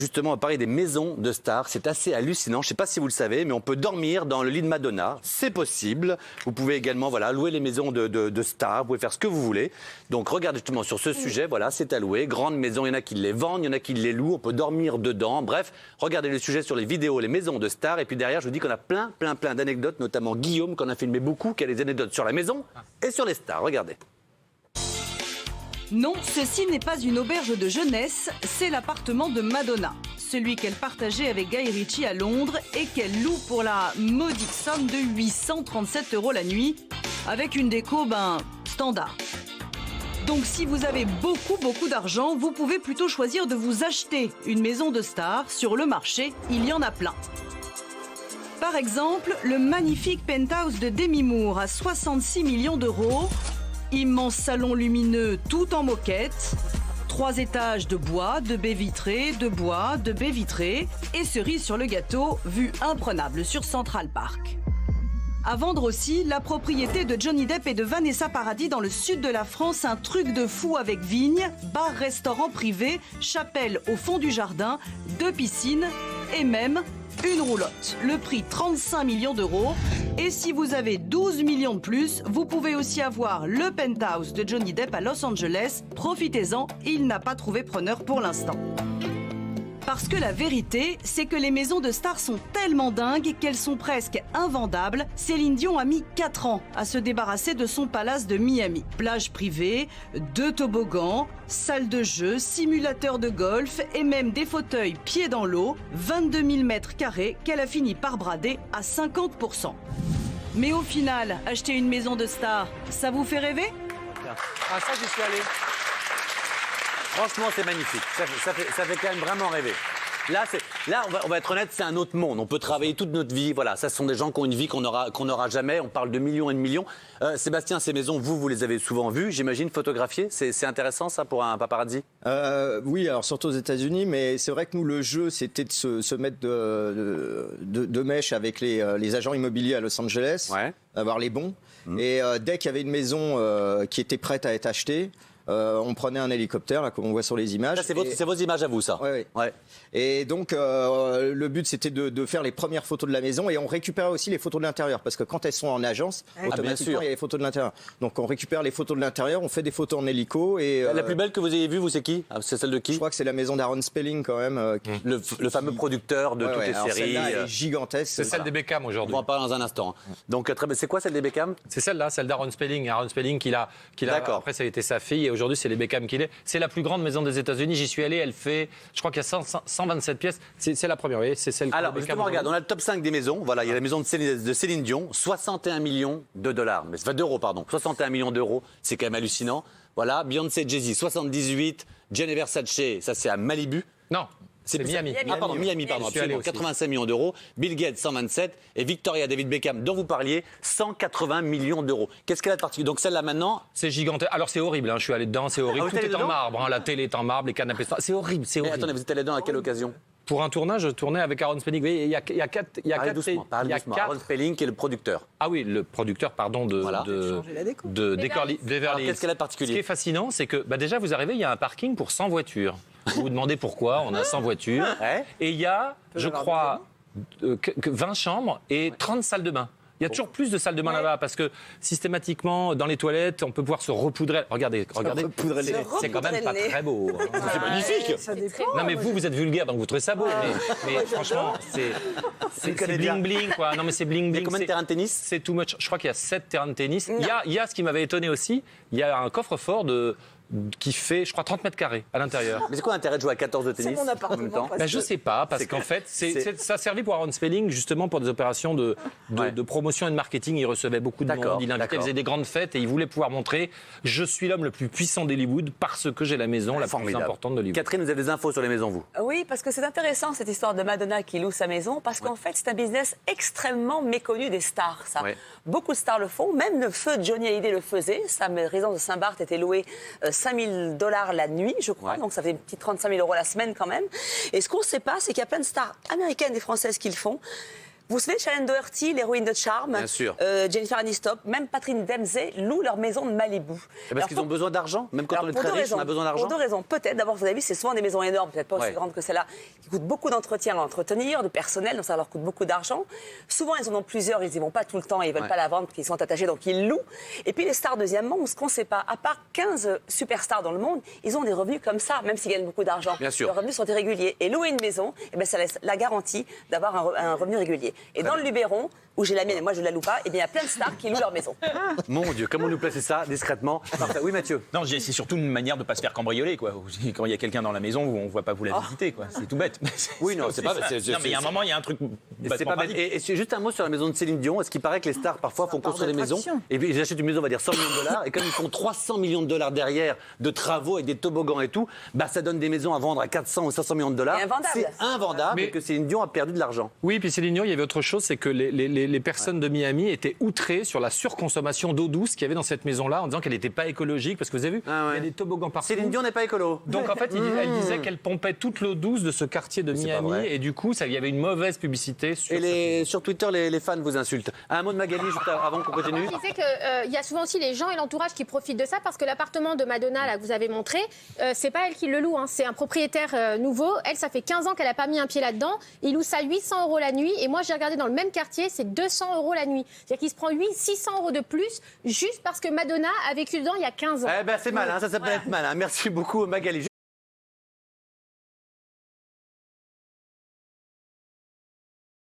Justement, on va parler des maisons de stars. C'est assez hallucinant. Je ne sais pas si vous le savez, mais on peut dormir dans le lit de Madonna. C'est possible. Vous pouvez également louer les maisons de stars. Vous pouvez faire ce que vous voulez. Donc, regardez justement sur ce sujet. Voilà, c'est à louer. Grandes maisons, il y en a qui les vendent, il y en a qui les louent. On peut dormir dedans. Bref, regardez le sujet sur les vidéos, les maisons de stars. Et puis derrière, je vous dis qu'on a plein d'anecdotes, notamment Guillaume, qu'on a filmé beaucoup, qui a des anecdotes sur la maison et sur les stars. Regardez. Non, ceci n'est pas une auberge de jeunesse, c'est l'appartement de Madonna. Celui qu'elle partageait avec Guy Ritchie à Londres et qu'elle loue pour la modique somme de 837 € la nuit, avec une déco, standard. Donc si vous avez beaucoup d'argent, vous pouvez plutôt choisir de vous acheter une maison de star. Sur le marché, il y en a plein. Par exemple, le magnifique penthouse de Demi Moore à 66 millions d'euros. Immense salon lumineux tout en moquette, 3 étages de bois, de baies vitrées, de bois, de baies vitrées et cerise sur le gâteau, vue imprenable sur Central Park. À vendre aussi, la propriété de Johnny Depp et de Vanessa Paradis dans le sud de la France, un truc de fou avec vignes, bar, restaurant privé, chapelle au fond du jardin, 2 piscines et même une roulotte. Le prix 35 millions d'euros. Et si vous avez 12 millions de plus, vous pouvez aussi avoir le penthouse de Johnny Depp à Los Angeles. Profitez-en, il n'a pas trouvé preneur pour l'instant. Parce que la vérité, c'est que les maisons de stars sont tellement dingues qu'elles sont presque invendables. Céline Dion a mis 4 ans à se débarrasser de son palace de Miami. Plage privée, 2 toboggans, salle de jeu, simulateur de golf et même des fauteuils pieds dans l'eau. 22 000 mètres carrés qu'elle a fini par brader à 50%. Mais au final, acheter une maison de star, ça vous fait rêver ? Ah, ça, j'y suis allé. Franchement, c'est magnifique. Ça fait quand même vraiment rêver. Là, on va être honnête, c'est un autre monde. On peut travailler toute notre vie. Voilà, ça, ce sont des gens qui ont une vie qu'on n'aura jamais. On parle de millions et de millions. Sébastien, ces maisons, vous les avez souvent vues, j'imagine, photographiées. C'est intéressant, ça, pour un paparazzi ? Oui, alors surtout aux États-Unis, mais c'est vrai que nous, le jeu, c'était de se mettre de mèche avec les agents immobiliers à Los Angeles, avoir les bons. Et dès qu'il y avait une maison qui était prête à être achetée, on prenait un hélicoptère, là, comme on voit sur les images. C'est vos images à vous, ça ? Oui. Ouais. Et donc, le but, c'était de faire les premières photos de la maison et on récupérait aussi les photos de l'intérieur. Parce que quand elles sont en agence, automatiquement, il y a les photos de l'intérieur. Donc, on récupère les photos de l'intérieur, on fait des photos en hélico. Et, la plus belle que vous ayez vue, c'est qui ? C'est celle de qui ? Je crois que c'est la maison d'Aaron Spelling, quand même. Le fameux producteur de toutes les séries. Celle-là, elle est gigantesque. C'est celle des Beckham aujourd'hui. On va en parler dans un instant. Donc, c'est quoi celle des Beckham ? C'est celle-là, celle d'Aaron Spelling. Aaron Spelling, qu'il a après, ça a été sa fille et aujourd'hui, c'est les Beckham qu'il est. C'est la plus grande maison des États-Unis. J'y suis allé, elle fait, je crois qu'il y a 127 pièces. C'est la première, vous voyez, c'est celle. Alors, justement, regarde, on a le top 5 des maisons. Voilà, il y a la maison de Céline Dion, 61 millions de dollars. D'euros, pardon. 61 millions d'euros, c'est quand même hallucinant. Voilà, Beyoncé, Jay-Z, 78. Gianni Versace, ça c'est à Malibu. Non. C'est Miami. Ah pardon, Miami, pardon, absolument. 85 millions d'euros. Bill Gates, 127. Et Victoria David Beckham, dont vous parliez, 180 millions d'euros. Qu'est-ce qu'elle a de particulier ? Donc celle-là maintenant. C'est gigantesque. Alors c'est horrible, je suis allé dedans, c'est horrible. Ah, tout est en marbre, la télé est en marbre, les canapés sont... C'est horrible, c'est horrible. Attendez, vous êtes allé dedans à quelle occasion ? Pour un tournage, je tournais avec Aaron Spelling. Vous voyez, il y a 4... Parlez doucement. Aaron Spelling qui est le producteur. Ah oui, le producteur, pardon, de Beverly Alors, Hills. qu'est-ce qu'elle a de particulier ? Ce qui est fascinant, c'est que déjà, vous arrivez, il y a un parking pour 100 voitures. Vous vous demandez pourquoi, on a 100 voitures. Et il y a, je crois, 20 chambres et 30 salles de bain. Il y a toujours plus de salles de bain là-bas parce que systématiquement, dans les toilettes, on peut pouvoir se repoudrer. Regardez, c'est quand même pas très beau. C'est magnifique. Ça dépend. Non mais vous êtes vulgaire donc vous trouvez ça beau. Mais franchement, c'est bling bling quoi. Non mais c'est bling bling. Il y a combien de terrains de tennis ? C'est too much. Je crois qu'il y a 7 terrains de tennis. Il y a ce qui m'avait étonné aussi. Il y a un coffre-fort qui fait, je crois, 30 mètres carrés à l'intérieur. Mais c'est quoi l'intérêt de jouer à 14 de tennis C'est mon appartement, en même temps ? Je sais pas, parce qu'en fait, ça servait pour Aaron Spelling, justement, pour des opérations de promotion et de marketing. Il recevait beaucoup de monde, il invitait, il faisait des grandes fêtes et il voulait pouvoir montrer « Je suis l'homme le plus puissant d'Hollywood parce que j'ai la maison la plus importante d'Hollywood ». Catherine, vous avez des infos sur les maisons, vous ? Oui, parce que c'est intéressant cette histoire de Madonna qui loue sa maison, parce qu'en fait, c'est un business extrêmement méconnu des stars, ça. Beaucoup de stars le font, même le feu Johnny Hallyday le faisait. Sa résidence de Saint-Barth était louée 5 000 $ la nuit, je crois, donc ça fait un petit 35 000 € la semaine quand même. Et ce qu'on ne sait pas, c'est qu'il y a plein de stars américaines et françaises qui le font. Vous vous souvenez de Shannon Doherty, l'héroïne de Charme? Bien sûr. Jennifer Aniston, même Patrick Dempsey louent leur maison de Malibu. Parce qu'ils ont besoin d'argent, même quand on est très riche, on a besoin d'argent. Pour deux raisons. Peut-être, d'abord, vous avez vu, c'est souvent des maisons énormes, peut-être pas aussi grandes que celle-là, qui coûtent beaucoup d'entretien à entretenir, de personnel, donc ça leur coûte beaucoup d'argent. Souvent, ils en ont plusieurs, ils n'y vont pas tout le temps, ils ne veulent pas la vendre, parce qu'ils sont attachés, donc ils louent. Et puis les stars, deuxièmement, ce qu'on ne sait pas, à part 15 superstars dans le monde, ils ont des revenus comme ça, même s'ils gagnent beaucoup d'argent. Bien sûr. Leurs revenus sont irréguliers. Et louer une maison, eh ben, ça laisse la garantie d'avoir un revenu régulier. Et dans le Luberon, où j'ai la mienne et moi je ne la loue pas, eh bien, il y a plein de stars qui louent leur maison. Mon Dieu, comment nous placer ça discrètement? Parfait. Oui, Mathieu. Non, c'est surtout une manière de ne pas se faire cambrioler, quoi. Quand il y a quelqu'un dans la maison, on ne voit pas vous la visiter, quoi. C'est tout bête. Oui, non, c'est pas. Non, mais il y a un moment, il y a un truc. C'est pas bête. Et c'est juste un mot sur la maison de Céline Dion. Est-ce qu'il paraît que les stars parfois font construire des maisons et puis ils achètent une maison, on va dire 100 millions de dollars, et comme ils font 300 millions de dollars derrière de travaux et des toboggans et tout, bah ça donne des maisons à vendre à 400 ou 500 millions de dollars. C'est invendable et que Céline Dion a perdu de l'argent. Oui, puis Céline Dion, il y avait autre chose, c'est que les personnes de Miami étaient outrées sur la surconsommation d'eau douce qu'il y avait dans cette maison-là, en disant qu'elle n'était pas écologique, parce que vous avez vu, il y a des toboggans partout. Céline Dion n'est pas écolo. Donc en fait, elle disait qu'elle pompait toute l'eau douce de ce quartier de Miami, et du coup, il y avait une mauvaise publicité sur. Et sur Twitter, les fans vous insultent. Un mot de Magali juste avant qu'on continue. Je disais qu'il y a souvent aussi les gens et l'entourage qui profitent de ça, parce que l'appartement de Madonna là, que vous avez montré, c'est pas elle qui le loue, hein, c'est un propriétaire nouveau. Elle, ça fait 15 ans qu'elle n'a pas mis un pied là-dedans. Il loue ça 800 € la nuit, et moi j'ai regardé dans le même quartier, c'est 200 € la nuit. C'est-à-dire qu'il se prend 600 € de plus juste parce que Madonna a vécu dedans il y a 15 ans. Eh ben c'est malin, ça s'appelle être malin. Merci beaucoup Magali.